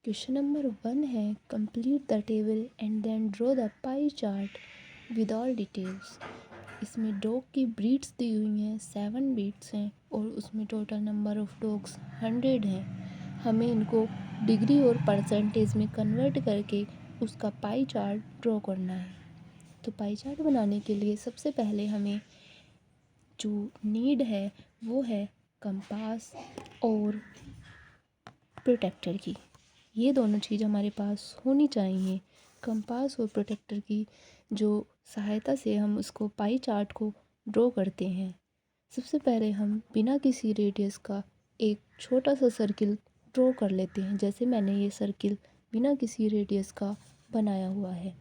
Question number 1 है complete the table and then draw the pie chart with all details. इसमें dog की breeds दी हुई हैं, 7 ब्रीड्स हैं और उसमें टोटल नंबर ऑफ डॉग्स 100 हैं। हमें इनको डिग्री और परसेंटेज में कन्वर्ट करके उसका पाई चार्ट ड्रॉ करना है। तो पाई चार्ट बनाने के लिए सबसे पहले हमें जो नीड है वो है कंपास और प्रोटेक्टर की। ये दोनों चीज़ हमारे पास होनी चाहिए। कंपास और प्रोटेक्टर की जो सहायता से हम उसको पाई चार्ट को ड्रॉ करते हैं। सबसे पहले हम बिना किसी रेडियस का एक छोटा सा सर्किल ड्रॉ कर लेते हैं। जैसे मैंने ये सर्किल बिना किसी रेडियस का बनाया हुआ है।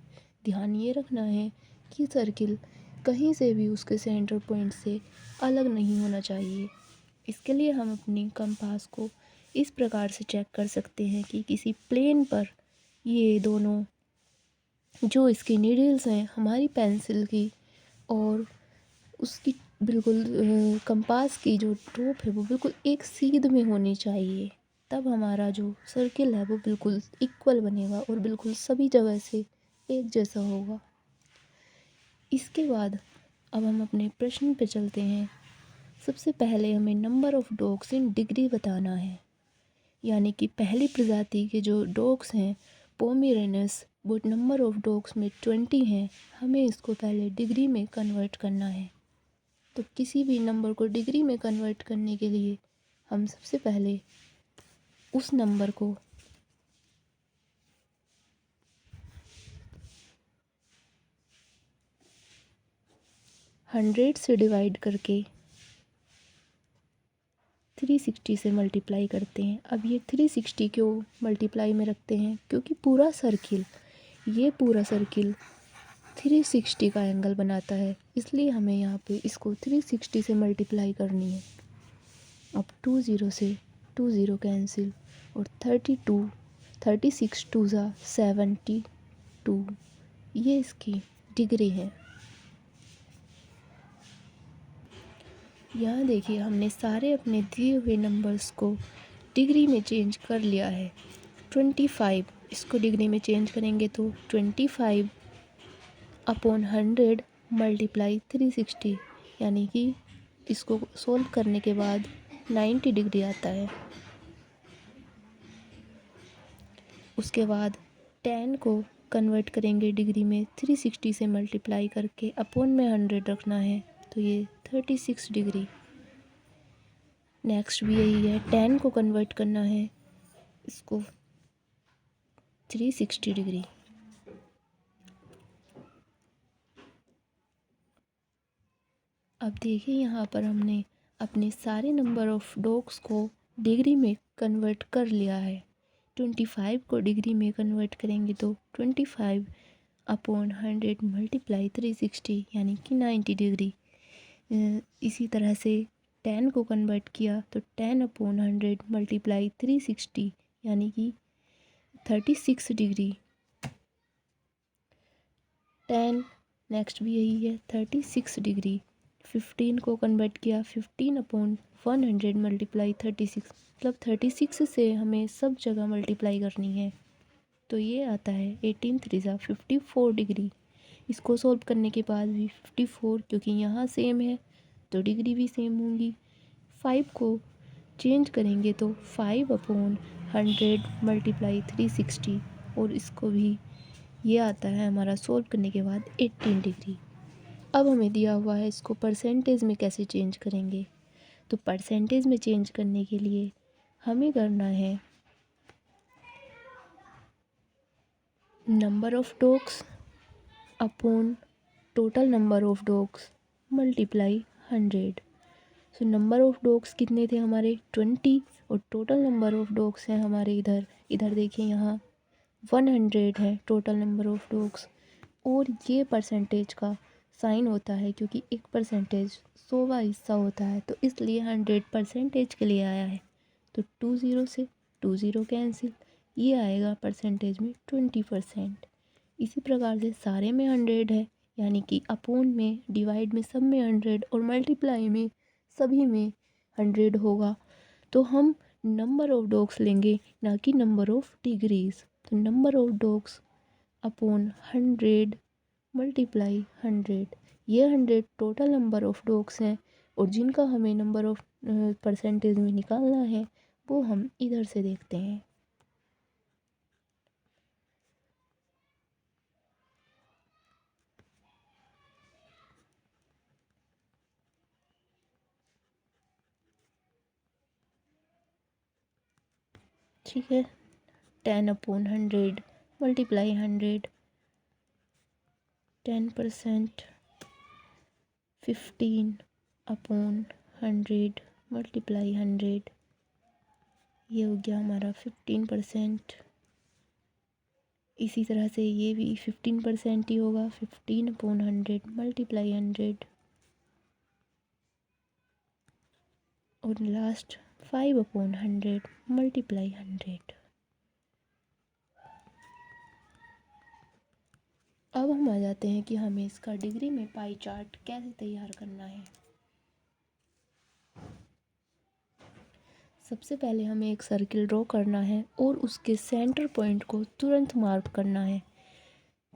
ध्यान ये रखना है कि सर्किल कहीं से भी उसके सेंटर पॉइंट से अलग नहीं होना चाहिए। इसके लिए हम अपनी कंपास को इस प्रकार से चेक कर सकते हैं कि किसी प्लेन पर ये दोनों जो इसकी नीडल्स हैं हमारी पेंसिल की और उसकी बिल्कुल कंपास की जो टॉप है वो बिल्कुल एक सीध में होनी चाहिए। तब हमारा जो सर्किल है वो बिल्कुल इक्वल बनेगा और बिल्कुल सभी जगह से एक जैसा होगा। इसके बाद अब हम अपने प्रश्न पे चलते हैं। सबसे पहले हमें number of dogs in degree बताना है, यानी कि पहली प्रजाति के जो डॉग्स हैं पोमेरेनियस वो नंबर ऑफ़ डॉग्स में 20 हैं। हमें इसको पहले डिग्री में कन्वर्ट करना है। तो किसी भी नंबर को डिग्री में कन्वर्ट करने के लिए हम सबसे पहले उस नंबर को 100 से डिवाइड करके 360 से मल्टीप्लाई करते हैं। अब ये 360 क्यों मल्टीप्लाई में रखते हैं? क्योंकि ये पूरा सर्किल 360 का एंगल बनाता है, इसलिए हमें यहाँ पे इसको 360 से मल्टीप्लाई करनी है। अब 20 से 20 कैंसिल और 36 टू ज़ा 72, ये इसकी डिग्री है। यहाँ देखिए हमने सारे अपने दिए हुए नंबर्स को डिग्री में चेंज कर लिया है। 25 इसको डिग्री में चेंज करेंगे तो 25 अपॉन 100 मल्टीप्लाई 360, यानी कि इसको सोल्व करने के बाद 90 डिग्री आता है। उसके बाद 10 को कन्वर्ट करेंगे डिग्री में 360 से मल्टीप्लाई करके अपॉन में 100 रखना है, तो ये 36 डिग्री। नेक्स्ट भी यही है, 10 को कन्वर्ट करना है इसको 360 डिग्री। अब देखिए यहाँ पर हमने अपने सारे नंबर ऑफ़ डॉग्स को डिग्री में कन्वर्ट कर लिया है। 25 को डिग्री में कन्वर्ट करेंगे तो 25 अपॉन 100 मल्टीप्लाई 360, यानी कि 90 डिग्री। इसी तरह से 10 को कन्वर्ट किया तो 10 अपॉन 100 मल्टीप्लाई 360, यानी कि 36 डिग्री। 10 नेक्स्ट भी यही है 36 डिग्री। 15 को कन्वर्ट किया 15 अपॉन 100 मल्टीप्लाई 36, मतलब 36 से हमें सब जगह मल्टीप्लाई करनी है, तो ये आता है 18 3 54 डिग्री। इसको सॉल्व करने के बाद भी 54, क्योंकि यहाँ सेम है तो डिग्री भी सेम होंगी। 5 को चेंज करेंगे तो 5 अपॉन 100 मल्टीप्लाई 360, और इसको भी ये आता है हमारा सॉल्व करने के बाद 18 डिग्री। अब हमें दिया हुआ है इसको परसेंटेज में कैसे चेंज करेंगे। तो परसेंटेज में चेंज करने के लिए हमें करना है number of dogs upon total number of dogs multiply 100। So number of dogs कितने थे हमारे 20, और टोटल नंबर ऑफ़ डॉग्स हैं हमारे इधर देखिए यहाँ 100 है टोटल नंबर ऑफ़ डॉग्स। और ये परसेंटेज का साइन होता है क्योंकि एक परसेंटेज 100वां हिस्सा होता है, तो इसलिए 100 परसेंटेज के लिए आया है। तो 20 से 20 कैंसिल, ये आएगा परसेंटेज में 20%। इसी प्रकार से सारे में 100 है, यानी कि अपोन में, डिवाइड में सब में 100 और मल्टीप्लाई में सभी में 100 होगा। तो हम नंबर ऑफ डॉग्स लेंगे, ना कि नंबर ऑफ डिग्रीज। तो number of dogs upon 100 multiply 100, ये 100 टोटल नंबर ऑफ डॉग्स हैं, और जिनका हमें नंबर ऑफ परसेंटेज में निकालना है वो हम इधर से देखते हैं। ठीक है, 10/100 मल्टीप्लाई 100, 10%, 15/100 मल्टीप्लाई 100, ये हो गया हमारा 15%। इसी तरह से ये भी 15% ही होगा, 15/100 मल्टीप्लाई 100, और लास्ट 5/100 मल्टीप्लाई 100। अब हम आ जाते हैं कि हमें इसका डिग्री में पाई चार्ट कैसे तैयार करना है। सबसे पहले हमें एक सर्किल ड्रॉ करना है और उसके सेंटर पॉइंट को तुरंत मार्क करना है।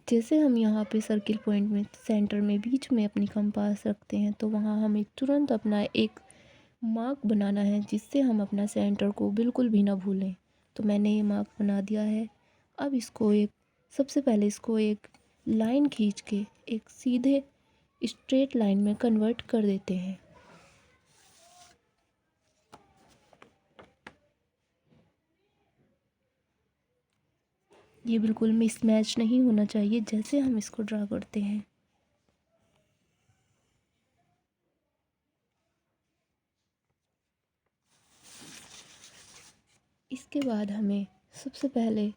जैसे हम यहाँ पे सर्किल पॉइंट में सेंटर में बीच में अपनी कंपास रखते हैं, तो वहाँ हमें तुरंत अपना एक मार्क बनाना है, जिससे हम अपना सेंटर को बिल्कुल भी ना भूलें। तो मैंने ये मार्क बना दिया है। अब सबसे पहले इसको एक लाइन खींच के एक सीधे स्ट्रेट लाइन में कन्वर्ट कर देते हैं। ये बिल्कुल मिसमैच नहीं होना चाहिए जैसे हम इसको ड्रा करते हैं। इसके बाद हमें सबसे पहले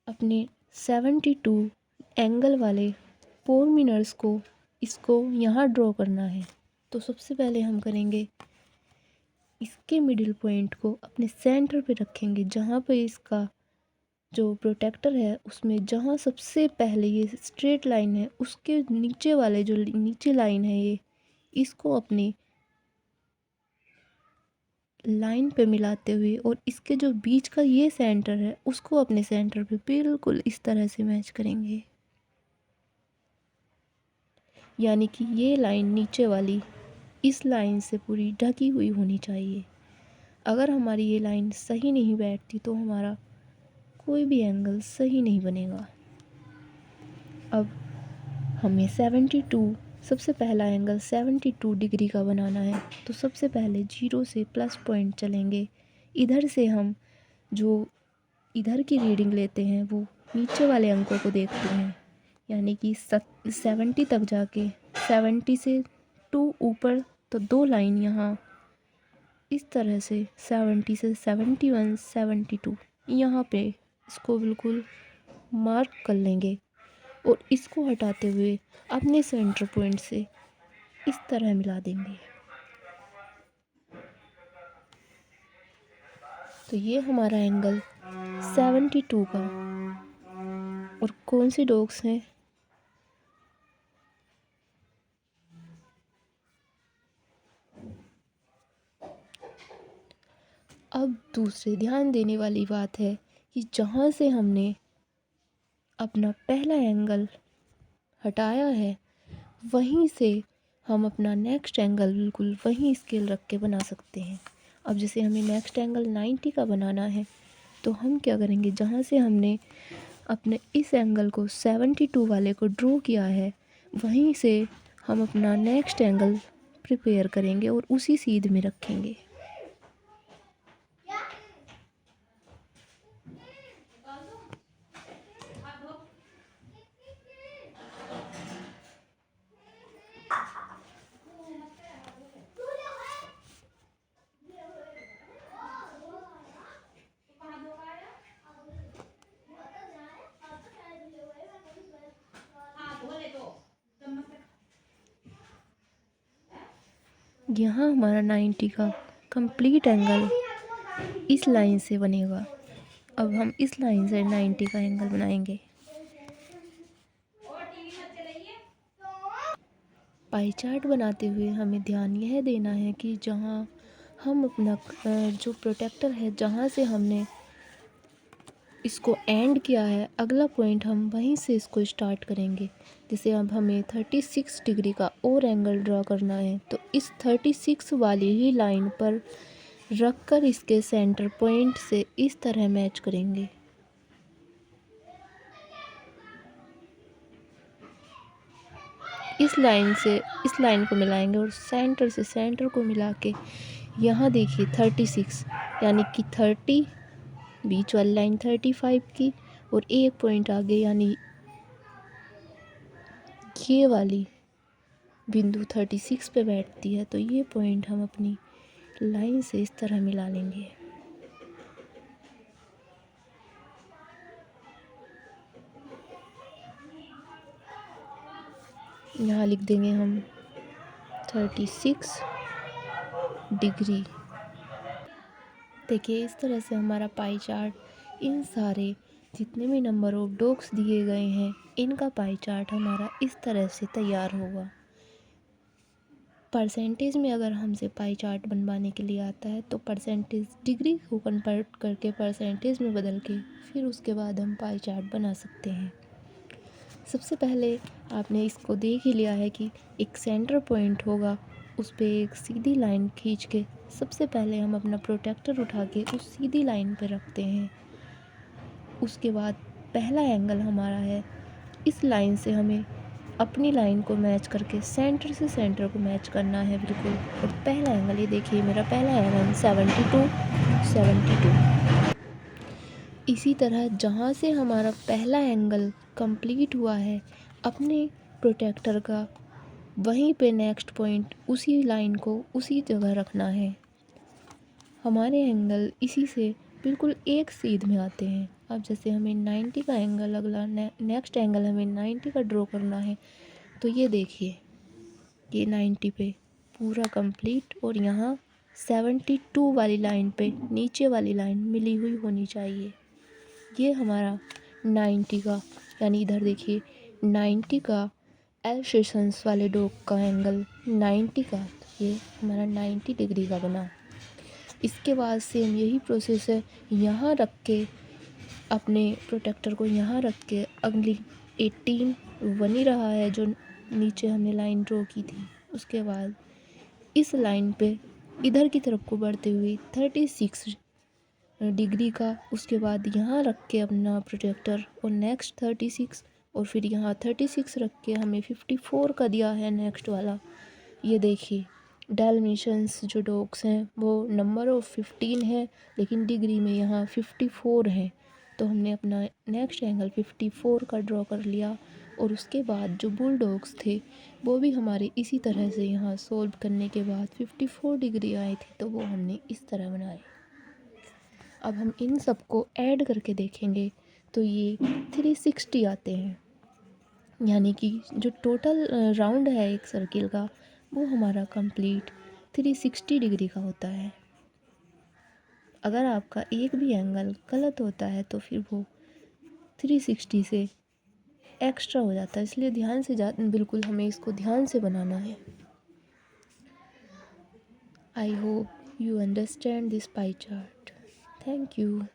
अपने 72 एंगल वाले 4 मिनर्स को इसको यहाँ ड्रॉ करना है। तो सबसे पहले हम करेंगे, इसके मिडिल पॉइंट को अपने सेंटर पे रखेंगे, जहाँ पे इसका जो प्रोटेक्टर है उसमें जहाँ सबसे पहले ये स्ट्रेट लाइन है उसके नीचे वाले जो नीचे लाइन है ये, इसको अपनी लाइन पे मिलाते हुए, और इसके जो बीच का ये सेंटर है उसको अपने सेंटर पे बिल्कुल इस तरह से मैच करेंगे। यानी कि ये लाइन नीचे वाली इस लाइन से पूरी ढकी हुई होनी चाहिए। अगर हमारी ये लाइन सही नहीं बैठती तो हमारा कोई भी एंगल सही नहीं बनेगा। अब हमें 72 सबसे पहला एंगल 72 डिग्री का बनाना है। तो सबसे पहले 0 से प्लस पॉइंट चलेंगे। इधर से हम जो इधर की रीडिंग लेते हैं वो नीचे वाले अंकों को देखते हैं, यानी कि 70 तक जाके 70 से 2 ऊपर, तो 2 लाइन यहाँ इस तरह से 70 से 71 72 यहाँ पे इसको बिल्कुल मार्क कर लेंगे, और इसको हटाते हुए अपने सेंटर पॉइंट से इस तरह मिला देंगे। तो ये हमारा एंगल 72 का, और कौन से डॉग्स हैं, अब दूसरे ध्यान देने वाली बात है कि जहाँ से हमने अपना पहला एंगल हटाया है वहीं से हम अपना नेक्स्ट एंगल बिल्कुल वहीं स्केल रख के बना सकते हैं। अब जैसे हमें नेक्स्ट एंगल 90 का बनाना है, तो हम क्या करेंगे, जहाँ से हमने अपने इस एंगल को 72 वाले को ड्रॉ किया है वहीं से हम अपना नेक्स्ट एंगल प्रिपेयर करेंगे और उसी सीध में रखेंगे। यहाँ हमारा 90 का कंप्लीट एंगल इस लाइन से बनेगा। अब हम इस लाइन से 90 का एंगल बनाएंगे। पाई चार्ट बनाते हुए हमें ध्यान यह देना है कि जहाँ हम अपना जो प्रोटेक्टर है जहाँ से हमने इसको एंड किया है, अगला पॉइंट हम वहीं से इसको स्टार्ट करेंगे। जैसे अब हमें 36 डिग्री का और एंगल ड्रॉ करना है, तो इस 36 वाली ही लाइन पर रखकर इसके सेंटर पॉइंट से इस तरह मैच करेंगे। इस लाइन से इस लाइन को मिलाएंगे और सेंटर से सेंटर को मिला के यहाँ देखिए 36 यानी कि 30, बीच वाली लाइन 35 की और एक पॉइंट आगे यानी ये वाली बिंदु 36 पे बैठती है, तो ये पॉइंट हम अपनी लाइन से इस तरह मिला लेंगे। यहाँ लिख देंगे हम 36 डिग्री। देखिए इस तरह से हमारा पाई चार्ट, इन सारे जितने भी नंबर ऑफ डॉग्स दिए गए हैं, इनका पाई चार्ट हमारा इस तरह से तैयार होगा। परसेंटेज में अगर हमसे पाई चार्ट बनवाने के लिए आता है तो परसेंटेज डिग्री को कन्वर्ट करके परसेंटेज में बदल के फिर उसके बाद हम पाई चार्ट बना सकते हैं। सबसे पहले आपने इसको देख ही लिया है कि एक सेंटर पॉइंट होगा, उस पर एक सीधी लाइन खींच के सबसे पहले हम अपना प्रोटेक्टर उठा के उस सीधी लाइन पे रखते हैं। उसके बाद पहला एंगल हमारा है, इस लाइन से हमें अपनी लाइन को मैच करके सेंटर से सेंटर को मैच करना है बिल्कुल। और पहला एंगल, ये देखिए मेरा पहला एंगल 72। इसी तरह जहाँ से हमारा पहला एंगल कंप्लीट हुआ है अपने प्रोटेक्टर का, वहीं पे नेक्स्ट पॉइंट उसी लाइन को उसी जगह रखना है। हमारे एंगल इसी से बिल्कुल एक सीध में आते हैं। अब जैसे हमें 90 का एंगल, अगला नेक्स्ट एंगल हमें 90 का ड्रॉ करना है, तो ये देखिए ये 90 पे पूरा कंप्लीट और यहाँ 72 वाली लाइन पे नीचे वाली लाइन मिली हुई होनी चाहिए। ये हमारा 90 का, यानी इधर देखिए 90 का एल सेशंस वाले डॉग का एंगल 90 का, ये हमारा 90 डिग्री का बना। इसके बाद सेम यही प्रोसेस है, यहाँ रख के अपने प्रोटेक्टर को यहाँ रख के अगली 18 बन ही रहा है जो नीचे हमने लाइन ड्रॉ की थी। उसके बाद इस लाइन पे इधर की तरफ को बढ़ते हुए 36 डिग्री का, उसके बाद यहाँ रख के अपना प्रोटेक्टर और नेक्स्ट 36 और फिर यहाँ 36 रख के हमें 54 का दिया है नेक्स्ट वाला। ये देखिए डाल्मेशियंस जो डॉग्स हैं वो नंबर ऑफ 15 है, लेकिन डिग्री में यहाँ 54 है, तो हमने अपना नेक्स्ट एंगल 54 का ड्रॉ कर लिया। और उसके बाद जो बुल डॉग्स थे वो भी हमारे इसी तरह से यहाँ सोल्व करने के बाद 54 डिग्री आए थे, तो वो हमने इस तरह बनाए। अब हम इन सबको ऐड करके देखेंगे तो ये 360 आते हैं, यानी कि जो टोटल राउंड है एक सर्किल का वो हमारा कंप्लीट 360 डिग्री का होता है। अगर आपका एक भी एंगल गलत होता है तो फिर वो 360 से एक्स्ट्रा हो जाता है, इसलिए ध्यान से बिल्कुल हमें इसको ध्यान से बनाना है। I hope you understand this pie chart. Thank you.